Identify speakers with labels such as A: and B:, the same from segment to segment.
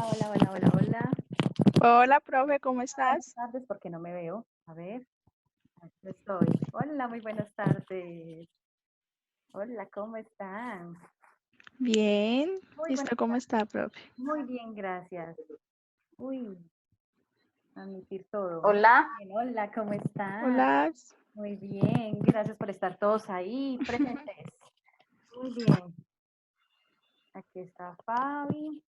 A: Hola, hola, hola, hola.
B: Hola, profe, ¿cómo
A: Buenas
B: estás?
A: tardes, porque no me veo. A ver, aquí estoy. Hola, muy buenas tardes. Hola, ¿cómo están?
B: Bien.
A: Muy
B: ¿Y
A: buenas
B: usted cómo
A: tardes.
B: está, profe?
A: Muy bien, gracias. Uy, admitir todo.
C: Hola,
A: Bien, hola, ¿cómo están?
B: Hola.
A: Muy bien, gracias por estar todos ahí presentes. Muy bien. Aquí está Fabi.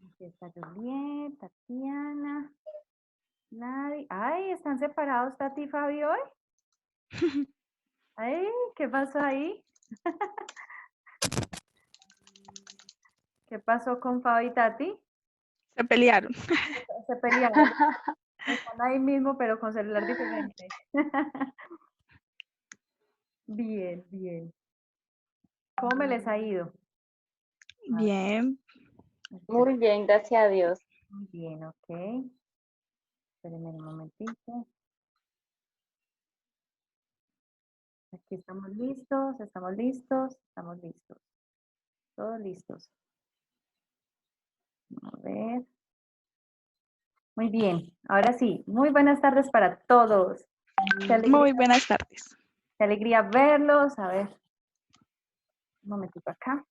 A: Aquí está Juliet, Tatiana, Nadie. Ay, ¿están separados Tati y Fabi hoy? Ay, ¿qué pasó ahí? ¿Qué pasó con Fabi y Tati?
B: Se pelearon.
A: Se pelearon. Están ahí mismo, pero con celular diferente. Bien, bien. ¿Cómo me les ha ido? A ver,
B: Bien.
C: muy bien, gracias a Dios.
A: muy bien, ok. Espérenme un momentito. Aquí estamos listos, estamos listos, estamos listos. Todos listos. A ver. Muy bien, ahora sí, muy buenas tardes para todos.
B: Muy buenas tardes.
A: Qué alegría verlos. A ver, un momentito acá.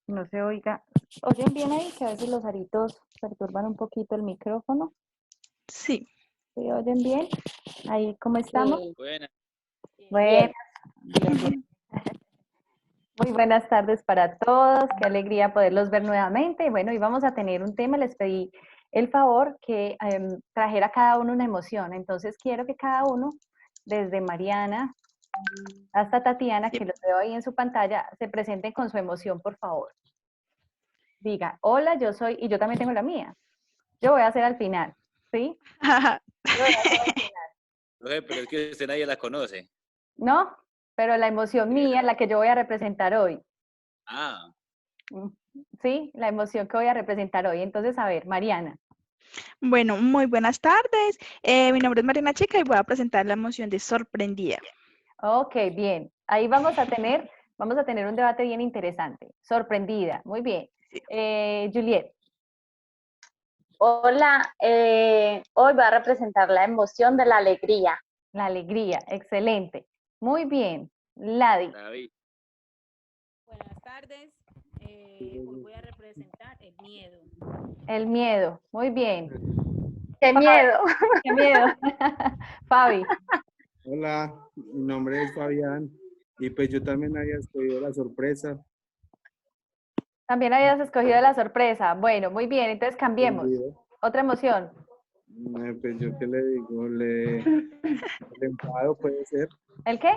A: No se oiga. ¿Oyen bien ahí? Que a veces los aritos perturban un poquito el micrófono.
B: Sí.
A: ¿Sí oyen bien? Ahí, ¿cómo estamos?
C: Sí,
A: Buenas,
C: bien.
A: bien, bien. Muy buenas tardes para todos. Qué alegría poderlos ver nuevamente. Y bueno, hoy vamos a tener un tema. Les pedí el favor que trajera cada uno una emoción. Entonces quiero que cada uno, desde Mariana hasta Tatiana,
B: Sí.
A: que los veo ahí en su pantalla, se presenten con su emoción, por favor. Diga, hola, yo soy, y yo también tengo la mía. Yo voy a hacer al final, ¿sí? Yo voy a hacer al final.
D: Profe, pero es que usted nadie la conoce.
A: ¿No? Pero la emoción mía, la que yo voy a representar hoy.
D: Ah,
A: ¿Sí? La emoción que voy a representar hoy. Entonces, a ver, Mariana.
B: Bueno, muy buenas tardes. Mi nombre es Mariana Chica y voy a presentar la emoción de sorprendida.
A: Ok, bien. Ahí vamos a tener un debate bien interesante. Sorprendida, muy bien.
B: Sí.
A: Juliet.
C: Hola, hoy voy a representar la emoción de la alegría.
A: La alegría, excelente. Muy bien. Ladi.
D: David.
E: Buenas tardes. Hoy voy a representar el miedo.
A: El miedo, muy bien.
C: ¡Qué miedo!
A: Qué miedo. Fabi.
F: Hola, mi nombre es Fabián y pues yo también había escogido la sorpresa.
A: También habías escogido la sorpresa. Bueno, muy bien, entonces cambiemos. Otra emoción.
F: Pues yo qué le digo, el enfado puede ser,
A: ¿El qué?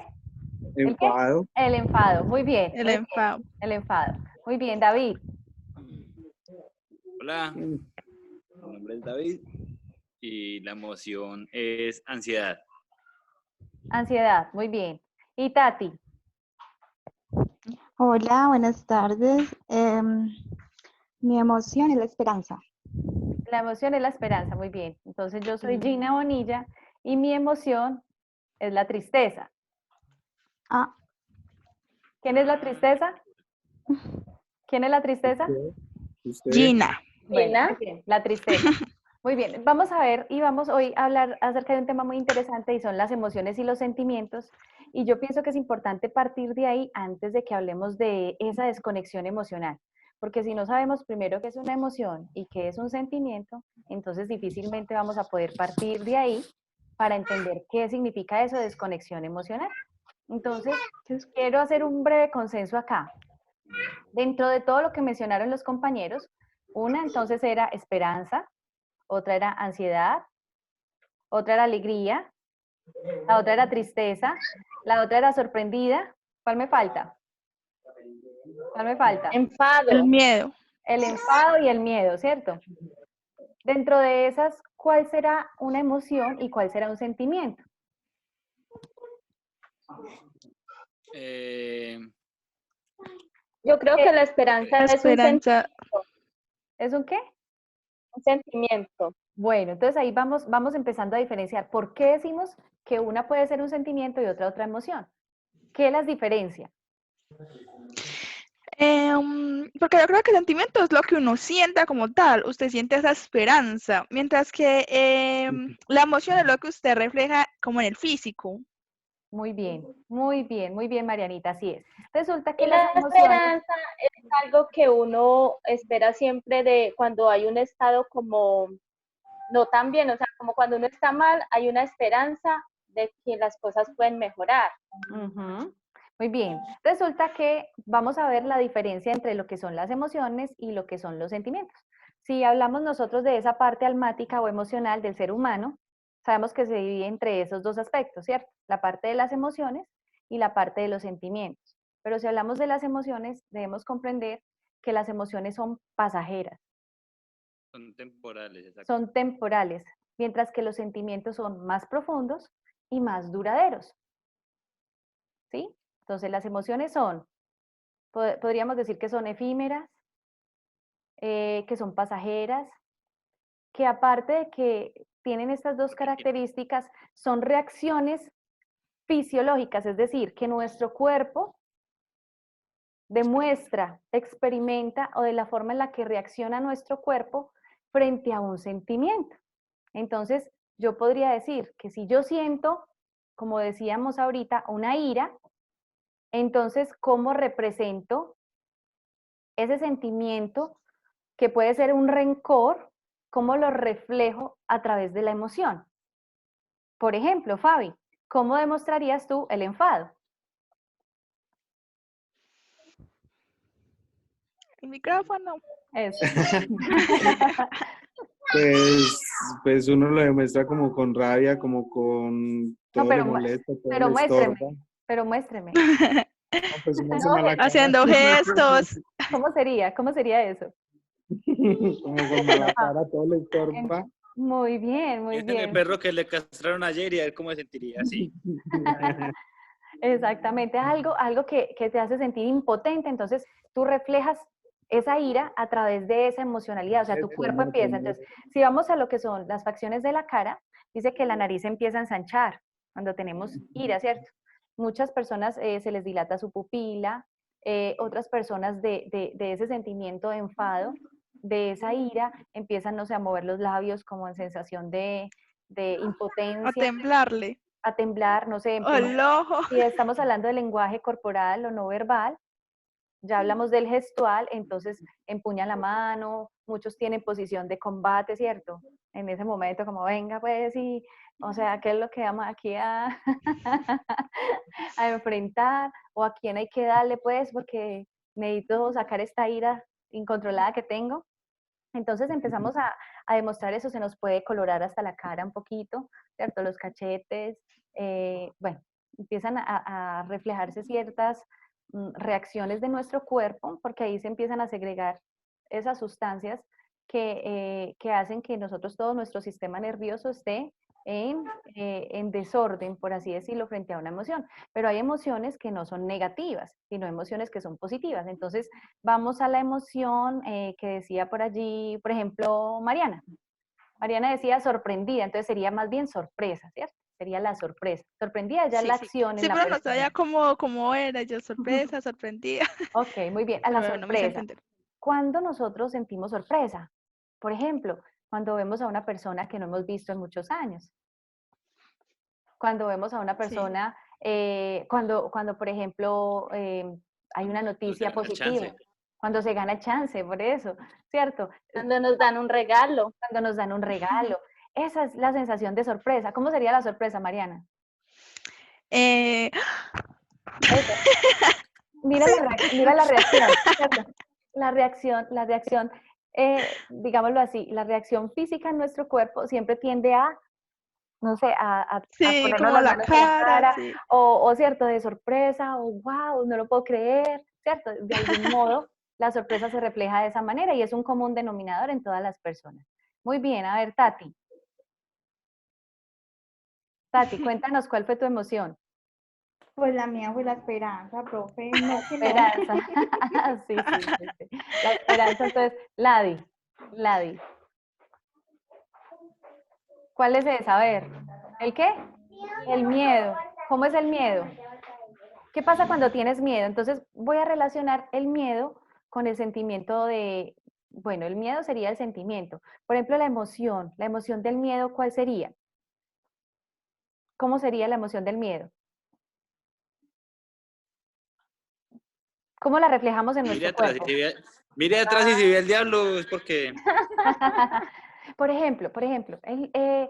A: ¿El qué?
F: enfado.
A: El enfado. Muy bien,
B: El
A: muy bien.
B: enfado.
A: El enfado. Muy bien, David.
D: Hola, mi nombre es David y la emoción es ansiedad.
A: Ansiedad. Muy bien. Y Tati.
G: Hola, buenas tardes. Mi emoción es la esperanza.
A: La emoción es la esperanza. Muy bien. Entonces yo soy Gina Bonilla y mi emoción es la tristeza.
G: Ah,
A: ¿Quién es la tristeza? ¿Quién es la tristeza?
F: Usted,
B: Gina.
A: Bueno, muy
C: Gina,
A: bien, la tristeza. Muy bien, vamos a ver y vamos hoy a hablar acerca de un tema muy interesante y son las emociones y los sentimientos. Y yo pienso que es importante partir de ahí antes de que hablemos de esa desconexión emocional. Porque si no sabemos primero qué es una emoción y qué es un sentimiento, entonces difícilmente vamos a poder partir de ahí para entender qué significa eso de desconexión emocional. Entonces, quiero hacer un breve consenso acá. Dentro de todo lo que mencionaron los compañeros, una entonces era esperanza, otra era ansiedad, otra era alegría, la otra era tristeza, la otra era sorprendida. ¿Cuál me falta? ¿Cuál me falta?
B: El
C: enfado.
B: miedo.
A: El enfado y el miedo, ¿cierto? Dentro de esas, ¿cuál será una emoción y cuál será un sentimiento?
D: Eh,
C: Yo creo que la esperanza
B: La
C: es un
B: esperanza.
A: ¿Es un qué?
C: sentimiento.
A: Bueno, entonces ahí vamos empezando a diferenciar. ¿Por qué decimos que una puede ser un sentimiento y otra emoción? ¿Qué las diferencia?
B: Porque yo creo que sentimiento es lo que uno sienta como tal, usted siente esa esperanza, mientras que la emoción es lo que usted refleja como en el físico.
A: Muy bien, Marianita, así es. Resulta que
C: Y
A: las
C: la
A: emociones,
C: esperanza es algo que uno espera siempre de cuando hay un estado como no tan bien, o sea, como cuando uno está mal, hay una esperanza de que las cosas pueden mejorar.
A: ujú, muy bien. Resulta que vamos a ver la diferencia entre lo que son las emociones y lo que son los sentimientos. Si hablamos nosotros de esa parte almática o emocional del ser humano, sabemos que se divide entre esos dos aspectos, ¿cierto? La parte de las emociones y la parte de los sentimientos. Pero si hablamos de las emociones, debemos comprender que las emociones son pasajeras,
D: Son temporales, exacto.
A: son temporales, mientras que los sentimientos son más profundos y más duraderos, ¿sí? Entonces las emociones son, podríamos decir que son efímeras, que son pasajeras, que aparte de que tienen estas dos características, son reacciones fisiológicas, es decir, que nuestro cuerpo demuestra, experimenta o de la forma en la que reacciona nuestro cuerpo frente a un sentimiento. Entonces, yo podría decir que si yo siento, como decíamos ahorita, una ira, entonces, ¿cómo represento ese sentimiento que puede ser un rencor? ¿Cómo lo reflejo a través de la emoción? Por ejemplo, Fabi, ¿cómo demostrarías tú el enfado?
B: El micrófono.
A: Eso.
F: Pues uno lo demuestra como con rabia, como con todo
A: pero
F: le molesta, todo
A: pero
F: le
A: muéstreme,
F: estorba.
A: pero muéstreme.
F: No, pues uno hace mala cara.
B: Haciendo gestos.
A: ¿Cómo sería? ¿Cómo sería eso?
F: Como con mala cara, todo le estorba.
A: Muy bien, muy
D: Piensa en el
A: bien.
D: perro que le castraron ayer y a ver cómo se sentiría así.
A: Exactamente, algo que te hace sentir impotente, entonces tú reflejas esa ira a través de esa emocionalidad, o sea, tu cuerpo empieza. Entonces, si vamos a lo que son las facciones de la cara, dice que la nariz empieza a ensanchar cuando tenemos ira, ¿cierto? Muchas personas se les dilata su pupila, otras personas de ese sentimiento de enfado, de esa ira, empiezan, no sé, a mover los labios como en sensación de
B: A
A: impotencia,
B: temblarle.
A: a temblar, no sé,
B: O el ojo.
A: si estamos hablando del lenguaje corporal o no verbal, ya hablamos del gestual, entonces empuñan la mano, muchos tienen posición de combate, ¿cierto? En ese momento como, venga pues, y, o sea, ¿qué es lo que vamos aquí a, a enfrentar? ¿O a quién hay que darle pues? Porque necesito sacar esta ira incontrolada que tengo. Entonces empezamos a demostrar eso, se nos puede colorar hasta la cara un poquito, ¿cierto? Los cachetes, bueno, empiezan a reflejarse ciertas reacciones de nuestro cuerpo, porque ahí se empiezan a segregar esas sustancias que hacen que nosotros, todo nuestro sistema nervioso esté en desorden, por así decirlo, frente a una emoción. Pero hay emociones que no son negativas, sino emociones que son positivas. Entonces, vamos a la emoción que decía por allí, por ejemplo, Mariana. Mariana decía sorprendida, entonces sería más bien sorpresa, ¿cierto? Sería la sorpresa. Sorprendida ya la
B: Sí.
A: acción en
B: Sí,
A: la
B: pero no
A: persona.
B: sabía cómo era. Yo sorpresa, sorprendida.
A: Ok, muy bien. A la
B: Pero bueno, me hice
A: sorpresa.
B: entender.
A: ¿Cuándo nosotros sentimos sorpresa? Por ejemplo, cuando vemos a una persona que no hemos visto en muchos años. Cuando vemos a una
B: Sí.
A: persona, cuando por ejemplo, hay una noticia
D: gana el
A: positiva,
D: chance.
A: cuando se gana chance, por eso, ¿cierto?
C: Cuando nos dan un regalo.
A: Cuando nos dan un regalo. Esa es la sensación de sorpresa. ¿Cómo sería la sorpresa, Mariana?
B: Eh,
A: Eso. Mira la reacción, ¿cierto? La reacción, digámoslo así, la reacción física en nuestro cuerpo siempre tiende a, no sé, a
B: sí,
A: ponernos
B: como
A: las
B: la
A: manos en la
B: cara,
A: cara,
B: sí.
A: o cierto, de sorpresa, o wow, no lo puedo creer, ¿cierto? De algún modo, la sorpresa se refleja de esa manera y es un común denominador en todas las personas. Muy bien, a ver, Tati. Tati, cuéntanos cuál fue tu emoción.
G: Pues la mía fue la esperanza, profe. No, que no.
A: Esperanza. Sí, sí, sí, sí. La esperanza, entonces, Ladi. ¿Cuál es esa? A ver, ¿el qué? El miedo. ¿Cómo es el miedo? ¿Qué pasa cuando tienes miedo? Entonces voy a relacionar el miedo con el sentimiento de, bueno, el miedo sería el sentimiento. Por ejemplo, la emoción del miedo, ¿cuál sería? ¿Cómo sería la emoción del miedo? ¿Cómo la reflejamos en
D: Mire
A: nuestro
D: atrás,
A: cuerpo?
D: mire atrás y si ve el diablo es porque...
A: Por ejemplo,
C: Pues el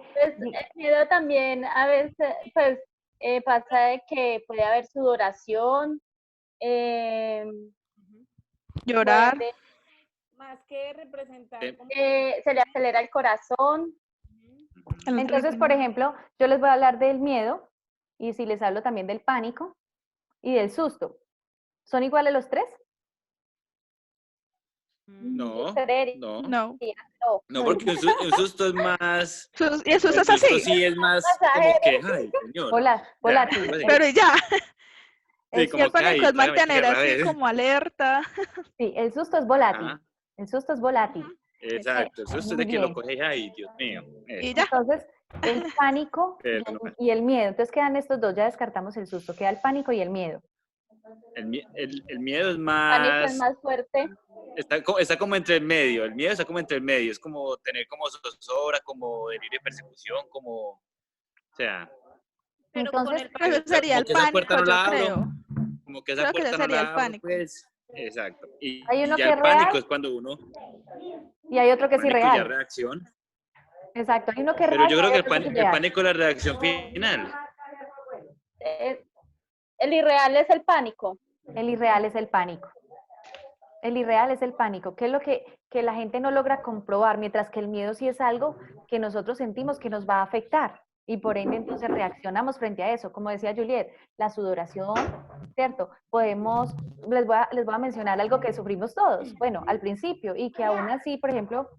C: miedo también a veces, pues pasa de que puede haber sudoración,
B: Llorar.
C: puede,
E: Más que representar
D: Sí.
E: como...
C: se le acelera el corazón.
E: Ujú.
B: El
A: entonces, por
B: ritmo.
A: ejemplo, yo les voy a hablar del miedo y si les hablo también del pánico y del susto. ¿Son iguales los tres?
C: Yo
D: No,
C: creería,
D: no.
B: No.
C: no.
D: No, porque un susto es más...
B: Y el susto
D: El
B: es
D: susto
B: así.
D: sí es más como que, ay, señor.
A: Volátil.
D: Ya,
B: Pero ya.
D: sí,
A: El,
B: Y el
D: como que,
B: pánico
D: ay,
B: es
D: trágame
B: mantener
D: tierra, a
B: así
D: ver.
B: como alerta.
A: sí, el susto es volátil.
D: Ajá,
A: El susto es volátil.
B: Ujú.
D: exacto. El susto es
A: Muy
D: de que lo
A: bien.
D: coge, ay, Dios mío.
B: Y
D: Eso.
B: ya.
A: Entonces, el pánico
D: Pero no,
A: y el miedo. Entonces quedan estos dos, ya descartamos el susto, queda el pánico y el miedo.
D: el miedo es
C: Pánico es
D: más...
C: más fuerte.
D: Está como entre el medio. El miedo está como entre el medio. Es como tener como zozobra, como delirio de persecución, como... O sea,
E: Pero con
A: Entonces,
E: el
B: Pero ese
E: pánico
B: sería
D: como
B: el
D: que esa puerta
B: pánico,
D: no
B: yo
D: la abro.
B: creo.
D: Como que esa
B: Creo que ese
D: puerta no
B: sería el
D: la abro,
B: pánico.
D: pues... Exacto.
A: hay uno
D: Ya
A: que
D: el
A: es real
D: pánico es cuando uno...
A: y hay otro que es
D: Pánico y ya
A: irreal.
D: reacción.
A: Exacto, hay uno que es
D: Pero
A: real
D: yo
A: y
D: creo
A: hay
D: que
A: otro que es
D: el
A: irreal.
D: pánico es la reacción final.
C: El irreal es el pánico.
A: El irreal es el pánico. El irreal es el pánico, que es lo que la gente no logra comprobar, mientras que el miedo sí es algo que nosotros sentimos que nos va a afectar y por ende entonces reaccionamos frente a eso. Como decía Juliet, la sudoración, ¿cierto? Les voy a mencionar algo que sufrimos todos, bueno, al principio y que aún así, por ejemplo,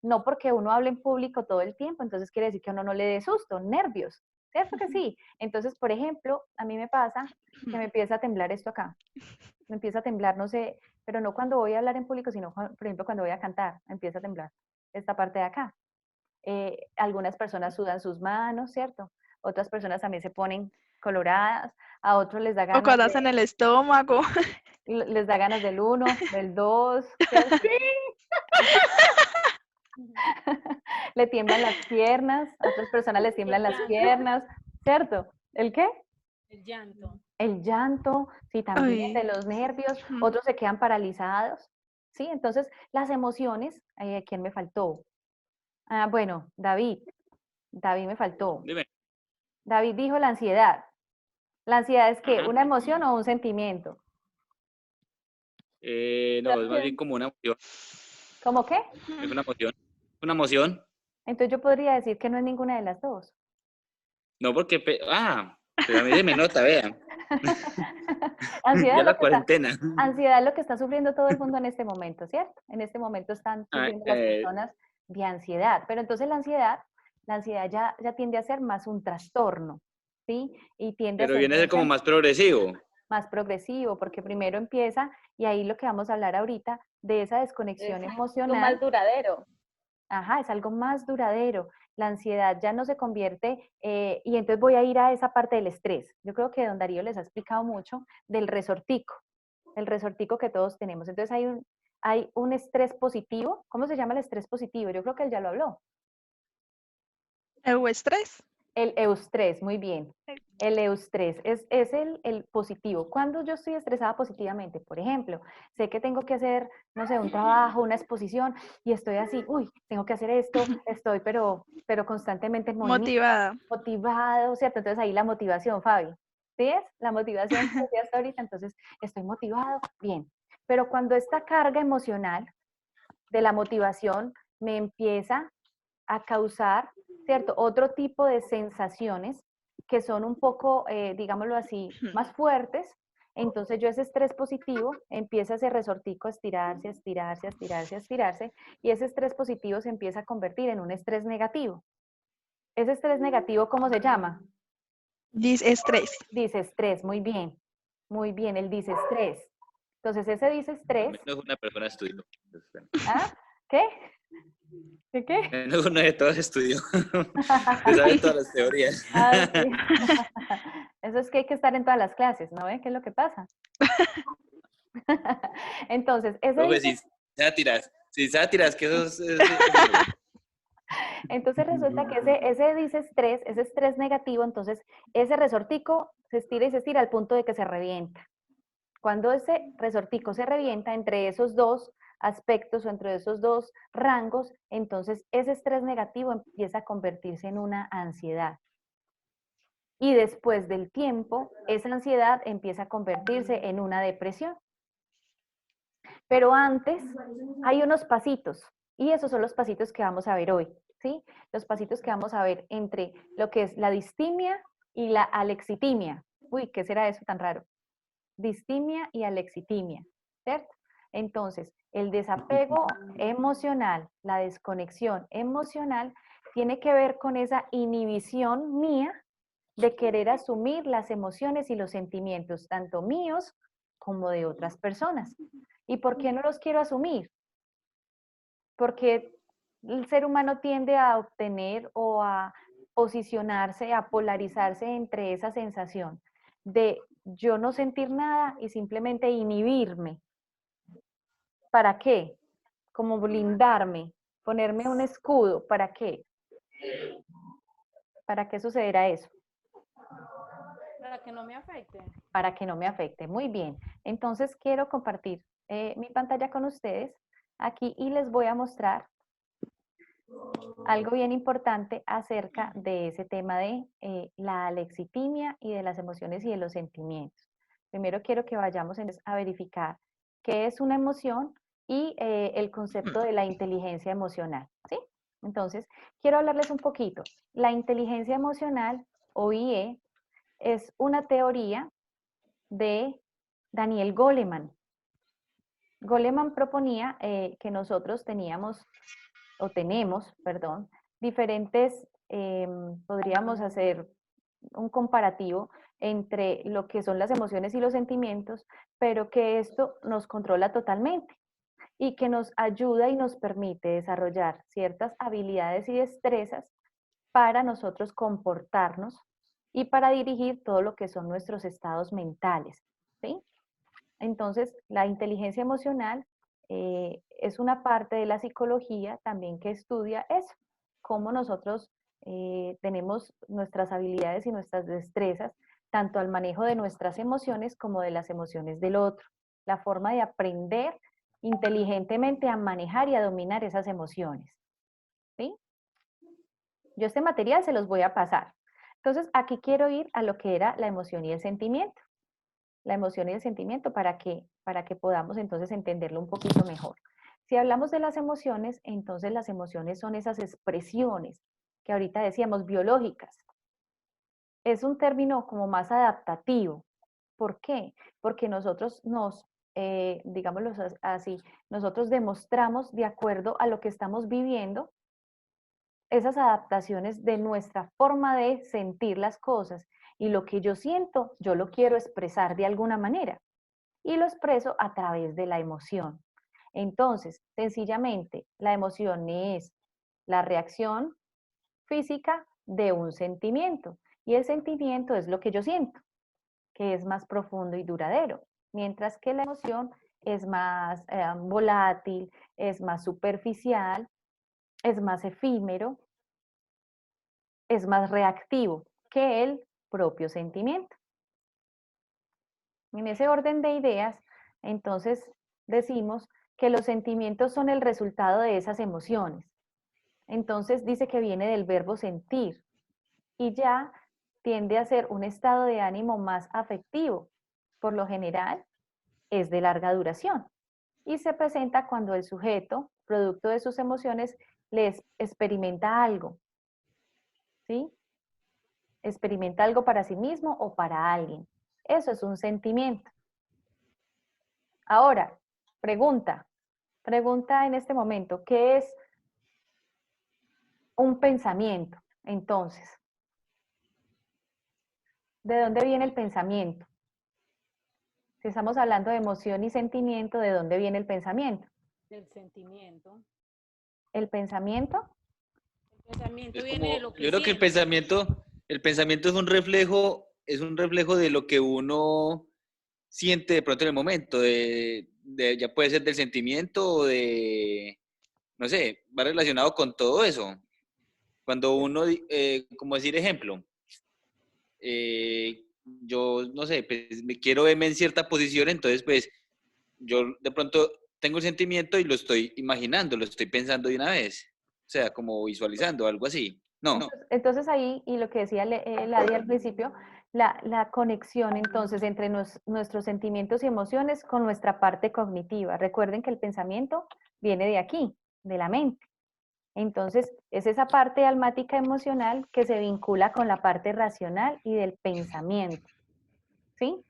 A: no porque uno hable en público todo el tiempo, entonces quiere decir que uno no le dé susto, nervios, ¿cierto que sí? Entonces, por ejemplo, a mí me pasa que me empieza a temblar esto acá, me empieza a temblar, no sé, pero no cuando voy a hablar en público, sino, por ejemplo, cuando voy a cantar, me empieza a temblar esta parte de acá. Algunas personas sudan sus manos, ¿cierto? Otras personas también se ponen coloradas, a otros les da
B: O
A: ganas
B: cuando hacen el estómago.
A: les da ganas del 1, del 2, ¿cierto? Le tiemblan las piernas, a otras personas les tiemblan las piernas, ¿cierto? ¿El qué?
E: El llanto.
A: El llanto, sí, también
B: Ay.
A: de los nervios, otros se quedan paralizados, ¿sí? Entonces, las emociones, ¿a quién me faltó? Ah, bueno, David me faltó.
D: Dime.
A: David dijo la ansiedad. ¿La ansiedad es qué?
D: Ajá.
A: ¿Una emoción o un sentimiento?
D: No, es más bien como una emoción.
A: ¿Cómo qué?
D: Es una emoción. Una emoción.
A: Entonces yo podría decir que no es ninguna de las dos.
D: No porque... pero a mí se me nota, vean.
A: Ansiedad
D: Ya
A: es lo
D: la
A: que está,
D: cuarentena.
A: ansiedad es lo que está sufriendo todo el mundo en este momento, ¿cierto? En este momento están sufriendo las personas de ansiedad, pero entonces la ansiedad ya tiende a ser más un trastorno, ¿sí? Y tiende a
D: Pero
A: ser
D: viene a ser como más progresivo.
A: más progresivo, porque primero empieza, y ahí lo que vamos a hablar ahorita, de esa desconexión
C: Lo más
A: emocional.
C: duradero.
A: Ajá, es algo más duradero. La ansiedad ya no se convierte, y entonces voy a ir a esa parte del estrés. Yo creo que don Darío les ha explicado mucho del resortico, el resortico que todos tenemos. Entonces hay un estrés positivo. ¿Cómo se llama el estrés positivo? Yo creo que él ya lo habló.
B: El estrés.
A: El eustrés, muy bien. El eustrés es el positivo. Cuando yo estoy estresada positivamente, por ejemplo, sé que tengo que hacer, no sé, un trabajo, una exposición, y estoy así, uy, tengo que hacer esto, estoy pero constantemente en movimiento,
B: Motivada.
A: motivado, ¿cierto? Entonces ahí la motivación, Fabi. ¿Sí es? La motivación que decía hasta ahorita, entonces estoy motivado, bien. Pero cuando esta carga emocional de la motivación me empieza a causar, ¿cierto? Otro tipo de sensaciones que son un poco, digámoslo así, más fuertes. Entonces yo ese estrés positivo empieza ese resortico a estirarse, a estirarse, a estirarse, a estirarse, y ese estrés positivo se empieza a convertir en un estrés negativo. ¿Ese estrés negativo cómo se llama?
B: Disestrés.
A: Disestrés, muy bien, el disestrés. Entonces ese disestrés,
D: Menos una persona estudió.
A: ¿ah? ¿Qué? ¿Qué?
D: Menos uno de todos estudió. Se sabe todas las teorías.
A: Ah, sí. Eso es que hay que estar en todas las clases, ¿no ven qué es lo que pasa? Entonces, ese
D: Profe,
A: dice,
D: si sátiras, que eso es
A: entonces resulta que ese dice estrés, ese estrés negativo, entonces ese resortico se estira al punto de que se revienta. Cuando ese resortico se revienta entre esos dos aspectos o entre esos dos rangos, entonces ese estrés negativo empieza a convertirse en una ansiedad. Y después del tiempo, esa ansiedad empieza a convertirse en una depresión. Pero antes hay unos pasitos, y esos son los pasitos que vamos a ver hoy, ¿sí? Los pasitos que vamos a ver entre lo que es la distimia y la alexitimia. Uy, ¿qué será eso tan raro? Distimia y alexitimia, ¿cierto? Entonces, el desapego emocional, la desconexión emocional, tiene que ver con esa inhibición mía de querer asumir las emociones y los sentimientos, tanto míos como de otras personas. ¿Y por qué no los quiero asumir? Porque el ser humano tiende a obtener o a posicionarse, a polarizarse entre esa sensación de yo no sentir nada y simplemente inhibirme. ¿Para qué? Como blindarme, ponerme un escudo. ¿Para qué? ¿Para qué sucederá eso?
E: Para que no me afecte.
A: Para que no me afecte. Muy bien. Entonces quiero compartir mi pantalla con ustedes aquí y les voy a mostrar algo bien importante acerca de ese tema de la alexitimia y de las emociones y de los sentimientos. Primero quiero que vayamos a verificar qué es una emoción y el concepto de la inteligencia emocional, ¿sí? Entonces, quiero hablarles un poquito. La inteligencia emocional, o IE, es una teoría de Daniel Goleman. Goleman proponía que nosotros teníamos, o tenemos, perdón, diferentes, podríamos hacer un comparativo entre lo que son las emociones y los sentimientos, pero que esto nos controla totalmente y que nos ayuda y nos permite desarrollar ciertas habilidades y destrezas para nosotros comportarnos y para dirigir todo lo que son nuestros estados mentales, ¿sí? Entonces, la inteligencia emocional es una parte de la psicología también que estudia eso, cómo nosotros tenemos nuestras habilidades y nuestras destrezas, tanto al manejo de nuestras emociones como de las emociones del otro. La forma de aprender inteligentemente a manejar y a dominar esas emociones. ¿Sí? Yo este material se los voy a pasar. Entonces, aquí quiero ir a lo que era la emoción y el sentimiento. La emoción y el sentimiento para que podamos entonces entenderlo un poquito mejor. Si hablamos de las emociones, entonces las emociones son esas expresiones que ahorita decíamos biológicas. Es un término como más adaptativo. ¿Por qué? Porque nosotros digámoslo así, nosotros demostramos de acuerdo a lo que estamos viviendo esas adaptaciones de nuestra forma de sentir las cosas. Y lo que yo siento, yo lo quiero expresar de alguna manera. Y lo expreso a través de la emoción. Entonces, sencillamente, la emoción es la reacción física de un sentimiento. Y el sentimiento es lo que yo siento, que es más profundo y duradero. Mientras que la emoción es más volátil, es más superficial, es más efímero, es más reactivo que el propio sentimiento. En ese orden de ideas, entonces decimos que los sentimientos son el resultado de esas emociones. Entonces dice que viene del verbo sentir y ya tiende a ser un estado de ánimo más afectivo. Por lo general, es de larga duración y se presenta cuando el sujeto, producto de sus emociones, les experimenta algo, ¿sí? Experimenta algo para sí mismo o para alguien. Eso es un sentimiento. Ahora, pregunta en este momento, ¿qué es un pensamiento? Entonces, ¿de dónde viene el pensamiento? Si estamos hablando de emoción y sentimiento, ¿de dónde viene el pensamiento?
E: Del sentimiento.
A: ¿El pensamiento?
E: El pensamiento
D: Es
E: viene de
D: como,
E: lo que
D: yo creo que
E: siento.
D: el pensamiento es un reflejo es un reflejo de lo que uno siente de pronto en el momento, ya puede ser del sentimiento o de, no sé, va relacionado con todo eso. Cuando uno, como decir ejemplo, yo, no sé, pues me quiero verme en cierta posición, entonces pues yo de pronto tengo el sentimiento y lo estoy imaginando, lo estoy pensando de una vez. O sea, como visualizando, algo así. No.
A: Entonces ahí, y lo que decía Ladia al principio, la conexión entonces entre nuestros sentimientos y emociones con nuestra parte cognitiva. Recuerden que el pensamiento viene de aquí, de la mente. Entonces, es esa parte almática emocional que se vincula con la parte racional y del pensamiento. ¿Sí?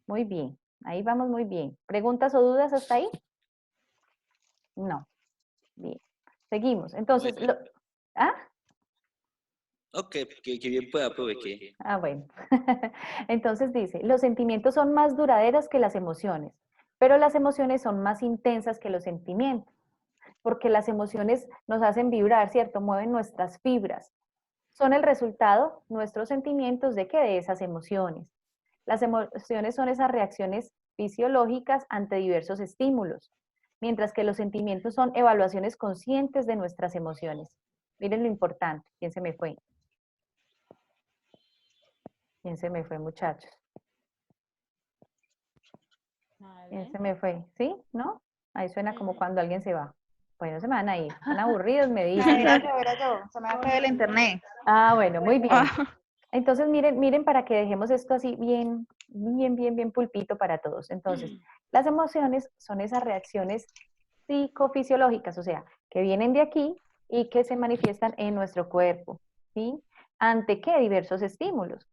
A: Muy bien. Ahí vamos muy bien. ¿Preguntas o dudas hasta ahí? No. Bien. Seguimos. Entonces, ¿ah?
D: Ok, que bien pueda, profe, que...
A: Ah, bueno. Entonces dice, los sentimientos son más duraderos que las emociones, pero las emociones son más intensas que los sentimientos, porque las emociones nos hacen vibrar, ¿cierto? Mueven nuestras fibras. Son el resultado, nuestros sentimientos, ¿de qué? De esas emociones. Las emociones son esas reacciones fisiológicas ante diversos estímulos, mientras que los sentimientos son evaluaciones conscientes de nuestras emociones. Miren lo importante, ¿quién se me fue? ¿Quién se me fue, muchachos? ¿Quién se me fue? ¿Sí? ¿No? Ahí suena como cuando alguien se va. Bueno, se me van a ir. Están aburridos, me dicen.
G: Era yo. Se me va a caer el internet.
A: Ah, bueno, muy bien.
B: Ah,
A: Entonces, miren para que dejemos esto así bien pulpito para todos. Entonces, las emociones son esas reacciones psicofisiológicas, o sea, que vienen de aquí y que se manifiestan en nuestro cuerpo, ¿sí? ¿Ante qué? Diversos estímulos.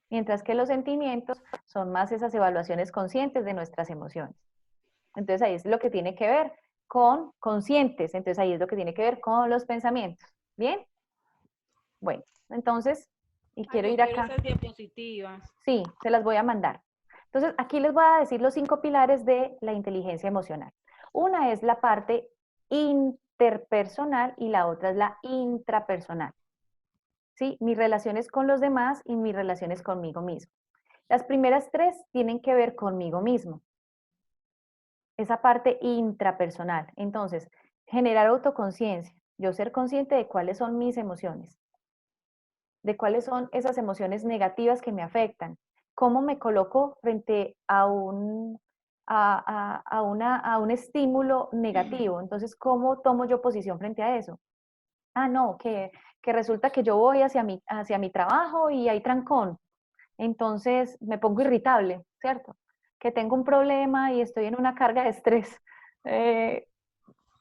A: Mientras que los sentimientos son más esas evaluaciones conscientes de nuestras emociones. Entonces, ahí es lo que tiene que ver con conscientes. Entonces, ahí es lo que tiene que ver con los pensamientos. ¿Bien? Bueno, entonces, y quiero
E: Yo
A: ir
E: quiero
A: acá.
E: esas diapositivas.
A: Sí, se las voy a mandar. Entonces, aquí les voy a decir los 5 pilares de la inteligencia emocional. Una es la parte interpersonal y la otra es la intrapersonal. ¿Sí? Mis relaciones con los demás y mis relaciones conmigo mismo. Las primeras 3 tienen que ver conmigo mismo. Esa parte intrapersonal. Entonces, generar autoconciencia. Yo ser consciente de cuáles son mis emociones, de cuáles son esas emociones negativas que me afectan, cómo me coloco frente a un estímulo negativo. Entonces, ¿cómo tomo yo posición frente a eso? Ah, no, que resulta que yo voy hacia mi trabajo y hay trancón. Entonces me pongo irritable, ¿cierto? Que tengo un problema y estoy en una carga de estrés. eh,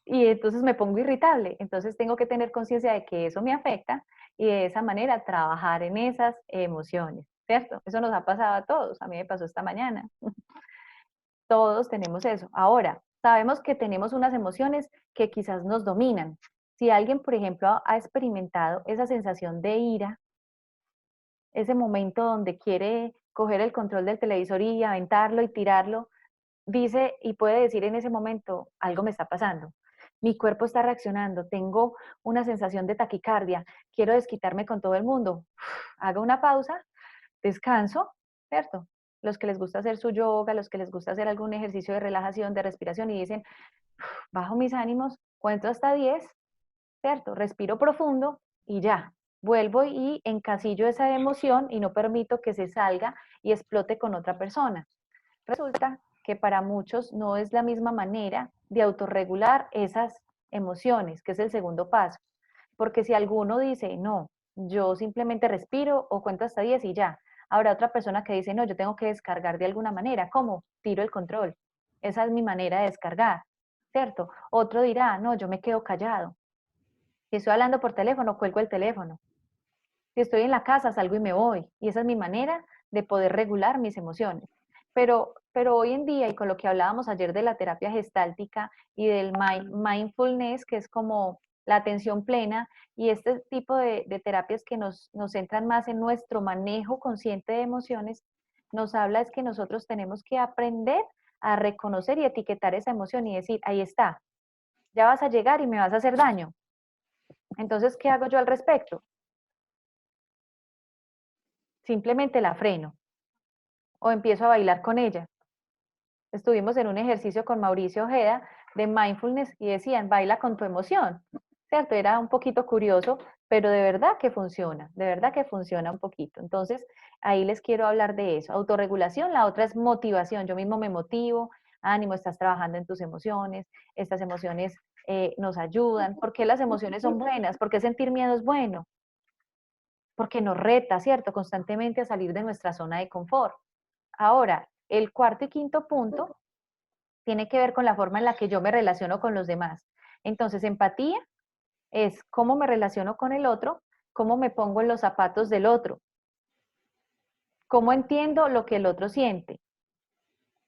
A: y entonces me pongo irritable. Entonces tengo que tener conciencia de que eso me afecta y de esa manera trabajar en esas emociones, ¿cierto? Eso nos ha pasado a todos. A mí me pasó esta mañana. Todos tenemos eso. Ahora, sabemos que tenemos unas emociones que quizás nos dominan. Si alguien, por ejemplo, ha experimentado esa sensación de ira, ese momento donde quiere coger el control del televisor y aventarlo y tirarlo, dice y puede decir en ese momento, algo me está pasando. Mi cuerpo está reaccionando, tengo una sensación de taquicardia, quiero desquitarme con todo el mundo. Haga una pausa, descanso, ¿cierto? Los que les gusta hacer su yoga, los que les gusta hacer algún ejercicio de relajación, de respiración y dicen, bajo mis ánimos, cuento hasta 10, ¿cierto? Respiro profundo y ya, vuelvo y encasillo esa emoción y no permito que se salga y explote con otra persona. Resulta que para muchos no es la misma manera de autorregular esas emociones, que es el segundo paso. Porque si alguno dice, no, yo simplemente respiro o cuento hasta 10 y ya, habrá otra persona que dice, no, yo tengo que descargar de alguna manera. ¿Cómo? Tiro el control. Esa es mi manera de descargar, ¿cierto? Otro dirá, no, yo me quedo callado. Si estoy hablando por teléfono, cuelgo el teléfono. Si estoy en la casa, salgo y me voy. Y esa es mi manera de poder regular mis emociones. Pero hoy en día, y con lo que hablábamos ayer de la terapia gestáltica y del mindfulness, que es como la atención plena, y este tipo de terapias que nos centran más en nuestro manejo consciente de emociones, nos habla es que nosotros tenemos que aprender a reconocer y etiquetar esa emoción y decir, ahí está, ya vas a llegar y me vas a hacer daño. Entonces, ¿qué hago yo al respecto? simplemente la freno o empiezo a bailar con ella. Estuvimos en un ejercicio con Mauricio Ojeda de mindfulness y decían, baila con tu emoción, ¿cierto? Era un poquito curioso, pero de verdad que funciona, de verdad que funciona un poquito. Entonces, ahí les quiero hablar de eso. Autorregulación, la otra es motivación. Yo mismo me motivo, ánimo, estás trabajando en tus emociones, estas emociones nos ayudan. ¿Por qué las emociones son buenas? ¿Por qué sentir miedo es bueno? Porque nos reta, ¿cierto? Constantemente a salir de nuestra zona de confort. Ahora, el cuarto y quinto punto tiene que ver con la forma en la que yo me relaciono con los demás. Entonces, empatía es cómo me relaciono con el otro, cómo me pongo en los zapatos del otro, cómo entiendo lo que el otro siente.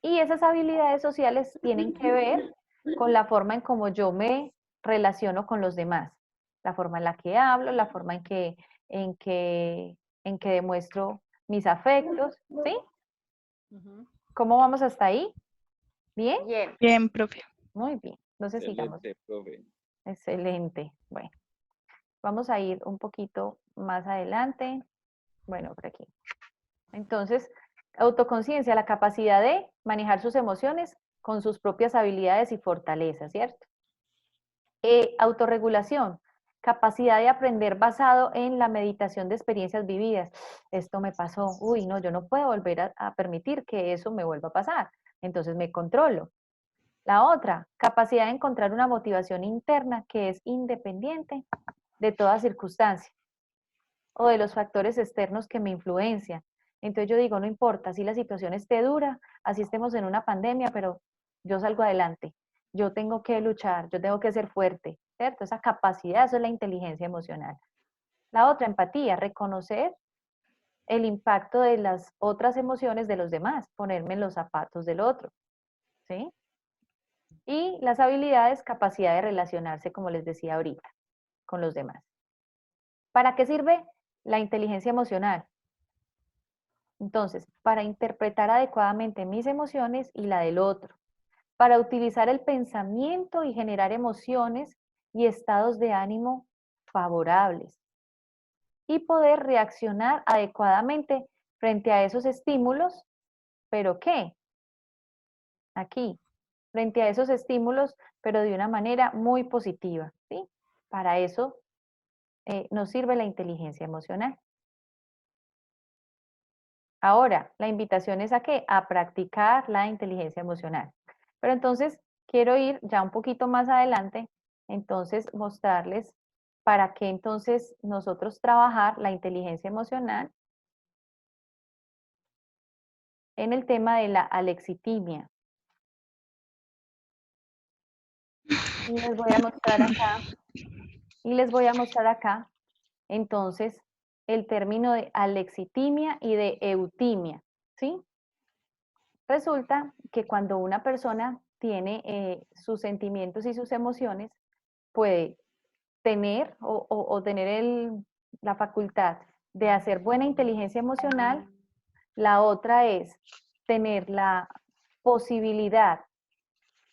A: Y esas habilidades sociales tienen que ver con la forma en cómo yo me relaciono con los demás, la forma en la que hablo, la forma en que, en que demuestro mis afectos, ¿sí? ¿Cómo vamos hasta ahí? ¿Bien?
C: Bien.
B: Bien, profe.
A: Muy bien. Entonces sigamos.
D: Excelente, profe.
A: Excelente. Bueno, vamos a ir un poquito más adelante. Bueno, por aquí. Entonces, autoconciencia, la capacidad de manejar sus emociones con sus propias habilidades y fortalezas, ¿cierto? Autorregulación, capacidad de aprender basado en la meditación de experiencias vividas. Esto me pasó, uy, no, yo no puedo volver a permitir que eso me vuelva a pasar. Entonces me controlo. La otra, capacidad de encontrar una motivación interna que es independiente de toda circunstancia o de los factores externos que me influencian. Entonces yo digo, no importa, si la situación esté dura, así estemos en una pandemia, pero yo salgo adelante. Yo tengo que luchar, yo tengo que ser fuerte, ¿cierto? Esa capacidad, eso es la inteligencia emocional. La otra, empatía, reconocer el impacto de las otras emociones de los demás, ponerme en los zapatos del otro, ¿sí? Y las habilidades, capacidad de relacionarse, como les decía ahorita, con los demás. ¿Para qué sirve la inteligencia emocional? Entonces, para interpretar adecuadamente mis emociones y la del otro, para utilizar el pensamiento y generar emociones y estados de ánimo favorables y poder reaccionar adecuadamente frente a esos estímulos, pero ¿qué? Aquí, frente a esos estímulos, pero de una manera muy positiva, ¿sí? Para eso nos sirve la inteligencia emocional. Ahora, la invitación es a qué? A practicar la inteligencia emocional. Pero entonces, quiero ir ya un poquito más adelante, entonces mostrarles para qué entonces nosotros trabajar la inteligencia emocional en el tema de la alexitimia. Y les voy a mostrar acá, entonces, el término de alexitimia y de eutimia, ¿sí? Resulta que cuando una persona tiene sus sentimientos y sus emociones, puede tener o tener la facultad de hacer buena inteligencia emocional. La otra es tener la posibilidad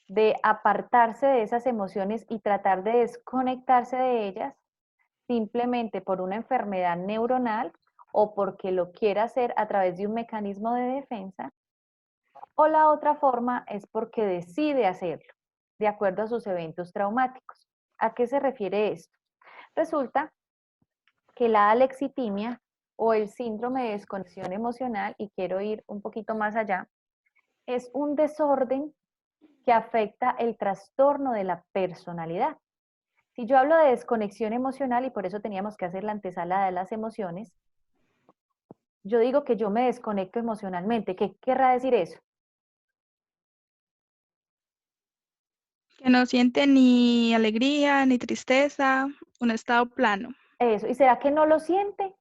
A: de apartarse de esas emociones y tratar de desconectarse de ellas simplemente por una enfermedad neuronal o porque lo quiera hacer a través de un mecanismo de defensa. O la otra forma es porque decide hacerlo, de acuerdo a sus eventos traumáticos. ¿A qué se refiere esto? Resulta que la alexitimia o el síndrome de desconexión emocional, y quiero ir un poquito más allá, es un desorden que afecta el trastorno de la personalidad. Si yo hablo de desconexión emocional, y por eso teníamos que hacer la antesala de las emociones, yo digo que yo me desconecto emocionalmente. ¿Qué querrá decir eso?
B: Que no siente ni alegría ni tristeza, un estado plano.
A: Eso. ¿Y será que no lo siente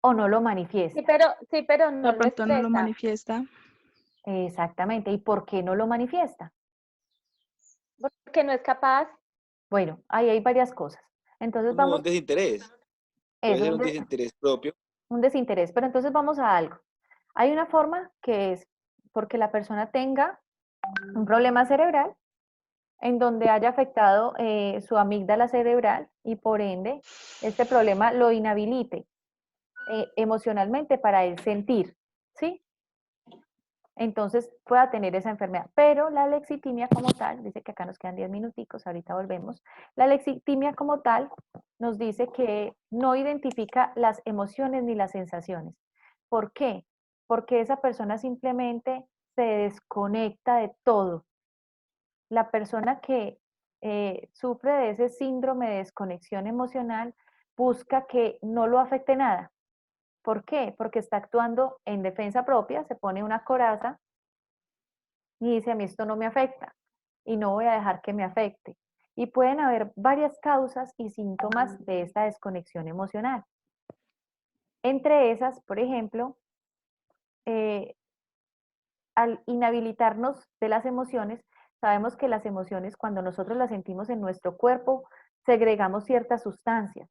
A: o no lo
C: Sí,
A: manifiesta?
C: pero no
B: De
C: lo
B: pronto no lo
C: expresa.
B: manifiesta.
A: Exactamente. ¿Y por qué no lo manifiesta?
C: Porque no es capaz.
A: Bueno, ahí hay varias cosas. Entonces
D: Como
A: vamos,
D: un desinterés. Puede
A: eso,
D: ser un desinterés propio.
A: un desinterés, pero entonces vamos a algo. Hay una forma que es porque la persona tenga un problema cerebral en donde haya afectado su amígdala cerebral y por ende este problema lo inhabilite emocionalmente para él sentir, ¿sí? Entonces pueda tener esa enfermedad. Pero la lexitimia como tal, dice que acá nos quedan 10 minuticos, ahorita volvemos. La lexitimia como tal nos dice que no identifica las emociones ni las sensaciones. ¿Por qué? Porque esa persona simplemente se desconecta de todo. La persona que sufre de ese síndrome de desconexión emocional busca que no lo afecte nada. ¿Por qué? Porque está actuando en defensa propia, se pone una coraza y dice, a mí esto no me afecta y no voy a dejar que me afecte. Y pueden haber varias causas y síntomas de esta desconexión emocional. Entre esas, por ejemplo, al inhabilitarnos de las emociones, sabemos que las emociones, cuando nosotros las sentimos en nuestro cuerpo, segregamos ciertas sustancias.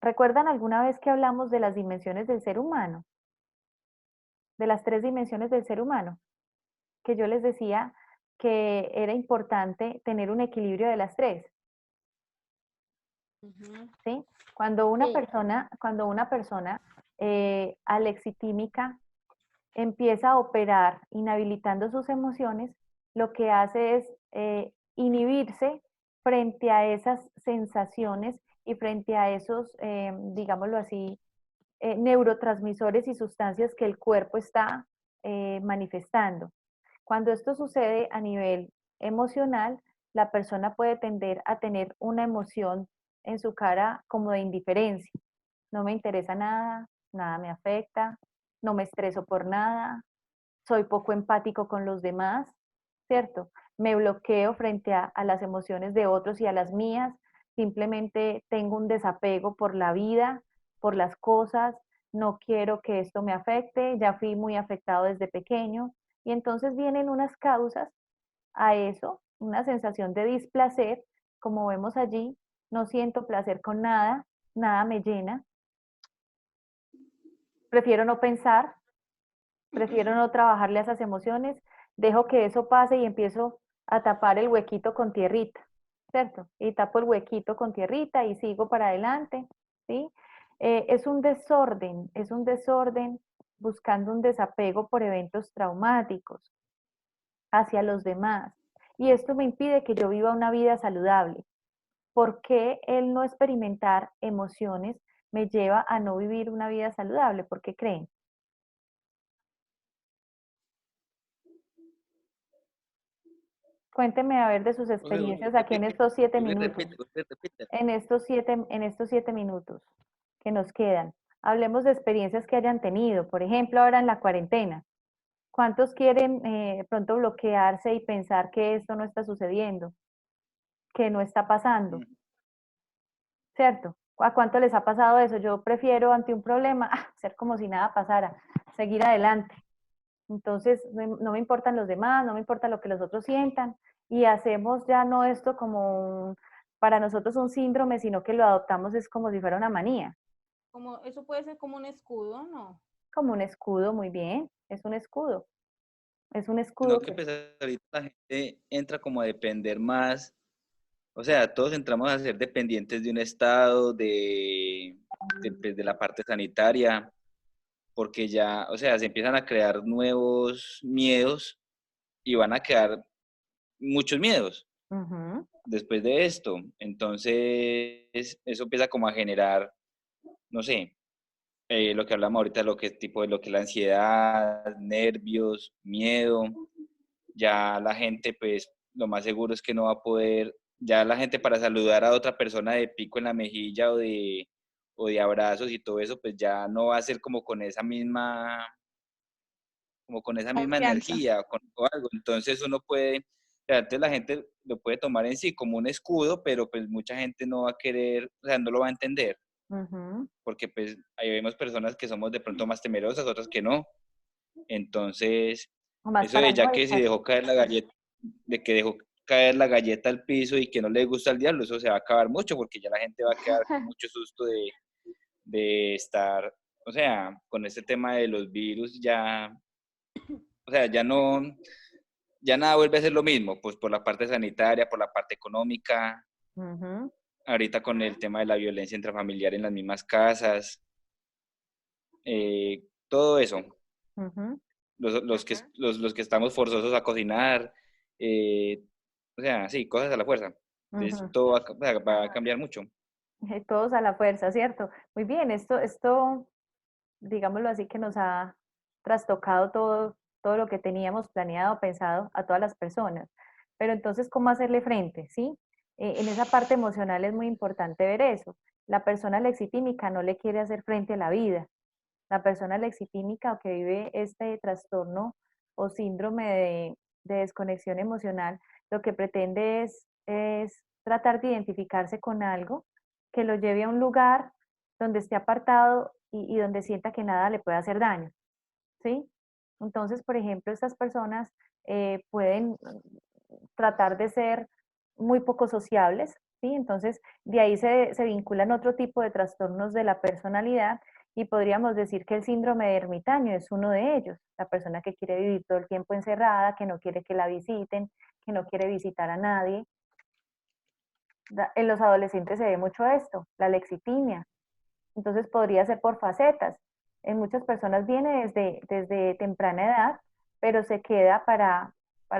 A: ¿Recuerdan alguna vez que hablamos de las dimensiones del ser humano? De las 3 dimensiones del ser humano, que yo les decía que era importante tener un equilibrio de las 3. ¿Sí? Cuando una persona alexitímica empieza a operar inhabilitando sus emociones, lo que hace es inhibirse frente a esas sensaciones y frente a esos, digámoslo así, neurotransmisores y sustancias que el cuerpo está manifestando. Cuando esto sucede a nivel emocional, la persona puede tender a tener una emoción en su cara como de indiferencia. No me interesa nada, nada me afecta, no me estreso por nada, soy poco empático con los demás, ¿cierto? Me bloqueo frente a las emociones de otros y a las mías, simplemente tengo un desapego por la vida, por las cosas, no quiero que esto me afecte, ya fui muy afectado desde pequeño, y entonces vienen unas causas a eso, una sensación de displacer, como vemos allí, no siento placer con nada, nada me llena, prefiero no pensar, prefiero no trabajarle a esas emociones, dejo que eso pase y empiezo a tapar el huequito con tierrita, ¿cierto? Y tapo el huequito con tierrita y sigo para adelante, ¿sí? Es un desorden buscando un desapego por eventos traumáticos hacia los demás. Y esto me impide que yo viva una vida saludable. ¿Por qué el no experimentar emociones me lleva a no vivir una vida saludable? ¿Por qué creen? Cuénteme a ver de sus experiencias aquí en estos 7 minutos.
D: Repite.
A: En estos 7 minutos que nos quedan. Hablemos de experiencias que hayan tenido. Por ejemplo, ahora en la cuarentena. ¿Cuántos quieren pronto bloquearse y pensar que esto no está sucediendo? Que no está pasando, ¿cierto? ¿A cuánto les ha pasado eso? Yo prefiero ante un problema hacer como si nada pasara, seguir adelante. Entonces, no me importan los demás, no me importa lo que los otros sientan, y hacemos ya no esto como para nosotros un síndrome, sino que lo adoptamos es como si fuera una manía.
E: Como, eso puede ser como un escudo, ¿no?
A: Como un escudo, muy bien, es un escudo. Es un
D: Sino
A: escudo
D: que
A: que...
D: pues ahorita la gente entra como a depender más, o sea, todos entramos a ser dependientes de un estado, pues, de la parte sanitaria, porque ya, o sea, se empiezan a crear nuevos miedos y van a quedar muchos miedos
A: Ujú.
D: después de esto. Entonces, eso empieza como a generar, no sé, lo que hablamos ahorita, lo que es tipo de lo que es la ansiedad, nervios, miedo. Ya la gente, pues, lo más seguro es que no va a poder, ya la gente para saludar a otra persona de pico en la mejilla o de abrazos y todo eso, pues ya no va a ser como con esa misma
B: Confianza.
D: energía o algo. Entonces uno puede, o sea, antes la gente lo puede tomar en sí como un escudo, pero pues mucha gente no va a querer, o sea, no lo va a entender,
A: Ujú.
D: porque pues ahí vemos personas que somos de pronto más temerosas, otras que no. Entonces,
A: O más
D: eso de ya que si
A: paranoicas.
D: dejó caer la galleta, de que dejó caer la galleta al piso y que no le gusta al diablo, eso se va a acabar mucho porque ya la gente va a quedar con mucho susto de estar, o sea, con este tema de los virus ya, o sea, ya nada vuelve a ser lo mismo, pues por la parte sanitaria, por la parte económica,
A: Ujú.
D: ahorita con el tema de la violencia intrafamiliar en las mismas casas. todo eso.
A: Ujú.
D: Los que estamos forzosos a cocinar, o sea, sí, cosas a la fuerza. Entonces,
A: Ujú.
D: todo va a cambiar mucho.
A: Todos a la fuerza, ¿cierto? Muy bien, esto, digámoslo así, que nos ha trastocado todo lo que teníamos planeado, pensado a todas las personas. Pero entonces, ¿cómo hacerle frente? ¿Sí? En esa parte emocional es muy importante ver eso. La persona lexitímica no le quiere hacer frente a la vida. La persona lexitímica o que vive este trastorno o síndrome de desconexión emocional, lo que pretende es tratar de identificarse con algo que lo lleve a un lugar donde esté apartado y donde sienta que nada le puede hacer daño, ¿sí? Entonces, por ejemplo, estas personas pueden tratar de ser muy poco sociables, ¿sí? Entonces, de ahí se vinculan otro tipo de trastornos de la personalidad y podríamos decir que el síndrome de ermitaño es uno de ellos, la persona que quiere vivir todo el tiempo encerrada, que no quiere que la visiten, que no quiere visitar a nadie. En los adolescentes se ve mucho esto, la lexitimia. Entonces podría ser por facetas. En muchas personas viene desde temprana edad, pero se queda para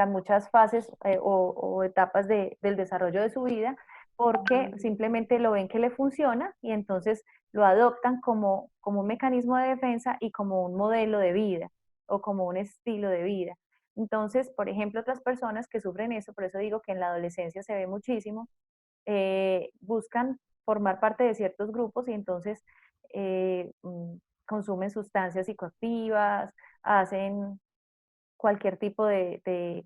A: muchas fases o etapas del desarrollo de su vida, porque simplemente lo ven que le funciona y entonces lo adoptan como un mecanismo de defensa y como un modelo de vida o como un estilo de vida. Entonces, por ejemplo, otras personas que sufren eso, por eso digo que en la adolescencia se ve muchísimo, buscan formar parte de ciertos grupos y entonces consumen sustancias psicoactivas, hacen cualquier tipo de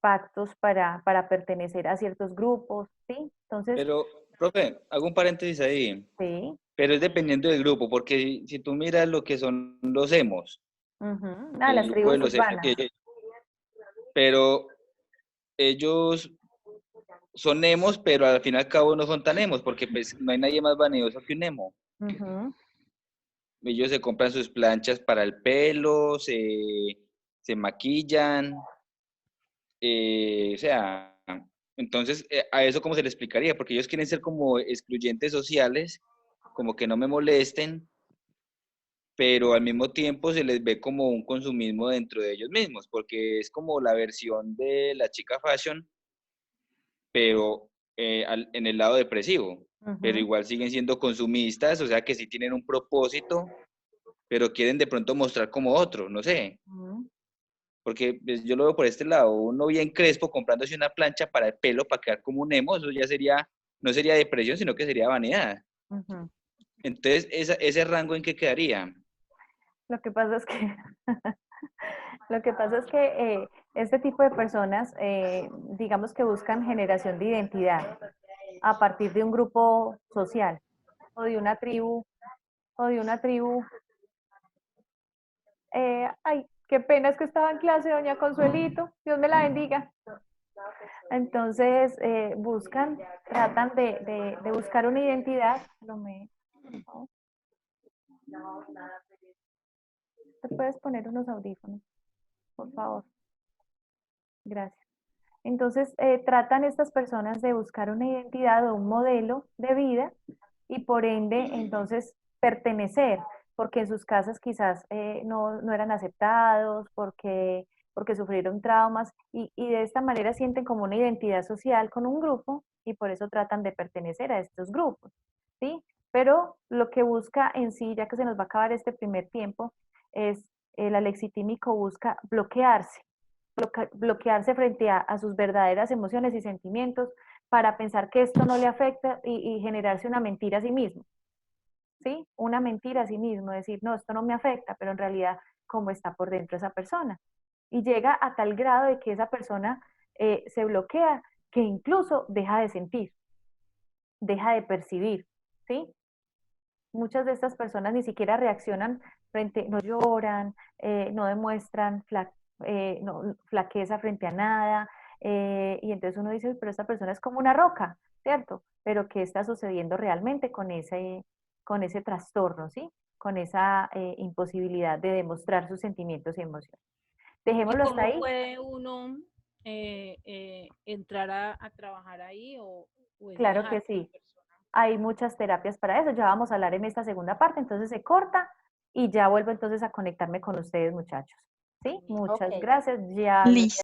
A: pactos para pertenecer a ciertos grupos, ¿sí? Entonces,
D: Pero, profe, hago un paréntesis ahí.
A: sí.
D: Pero es dependiendo del grupo, porque si tú miras lo que son los emos, el
A: Las
D: grupo de
A: tribus
D: los emos,
A: urbanas.
D: pero ellos son emos, pero al fin y al cabo no son tan emos, porque pues no hay nadie más vanidoso que un emo.
A: Ujú.
D: Ellos se compran sus planchas para el pelo, se maquillan, o sea, entonces a eso cómo se le explicaría, porque ellos quieren ser como excluyentes sociales, como que no me molesten, pero al mismo tiempo se les ve como un consumismo dentro de ellos mismos, porque es como la versión de la chica fashion, pero en el lado depresivo, pero
A: Ujú.
D: igual siguen siendo consumistas, o sea que sí tienen un propósito, pero quieren de pronto mostrar como otro, no sé,
A: Ujú.
D: porque pues, yo lo veo por este lado, uno bien crespo comprándose una plancha para el pelo, para quedar como un emo, eso ya sería, no sería depresión, sino que sería vanidad.
A: Ujú.
D: Entonces, ese rango en qué quedaría.
A: Lo que pasa es que lo que pasa es que este tipo de personas, digamos que buscan generación de identidad a partir de un grupo social o de una tribu, o de una tribu. Ay, qué pena, es que estaba en clase, doña Consuelito, Dios me la bendiga. Entonces, tratan de buscar una identidad. ¿Te puedes poner unos audífonos, por favor? Gracias. Entonces, tratan estas personas de buscar una identidad o un modelo de vida y por ende, entonces, pertenecer, porque en sus casas quizás no eran aceptados, porque sufrieron traumas y de esta manera sienten como una identidad social con un grupo y por eso tratan de pertenecer a estos grupos, ¿sí? Pero lo que busca en sí, ya que se nos va a acabar este primer tiempo, es el alexitímico busca bloquearse frente a sus verdaderas emociones y sentimientos para pensar que esto no le afecta y generarse una mentira a sí mismo, ¿sí? Una mentira a sí mismo, decir, no, esto no me afecta, pero en realidad, ¿cómo está por dentro esa persona? Y llega a tal grado de que esa persona se bloquea que incluso deja de sentir, deja de percibir, ¿sí? Muchas de estas personas ni siquiera reaccionan no lloran, no demuestran flaqueza frente a nada, y entonces uno dice, pero esta persona es como una roca, ¿cierto? Pero ¿qué está sucediendo realmente con ese trastorno, ¿sí? Con esa imposibilidad de demostrar sus sentimientos y emociones.
E: ¿Y
A: Dejémoslo hasta
E: cómo
A: ahí.
E: puede uno entrar a trabajar ahí o es
A: Claro que
E: dejar que la
A: sí.
E: persona?
A: hay muchas terapias para eso. Ya vamos a hablar en esta segunda parte, entonces se corta y ya vuelvo entonces a conectarme con ustedes, muchachos. ¿Sí? Muchas
C: Ok.
A: gracias. Ya
B: Listo.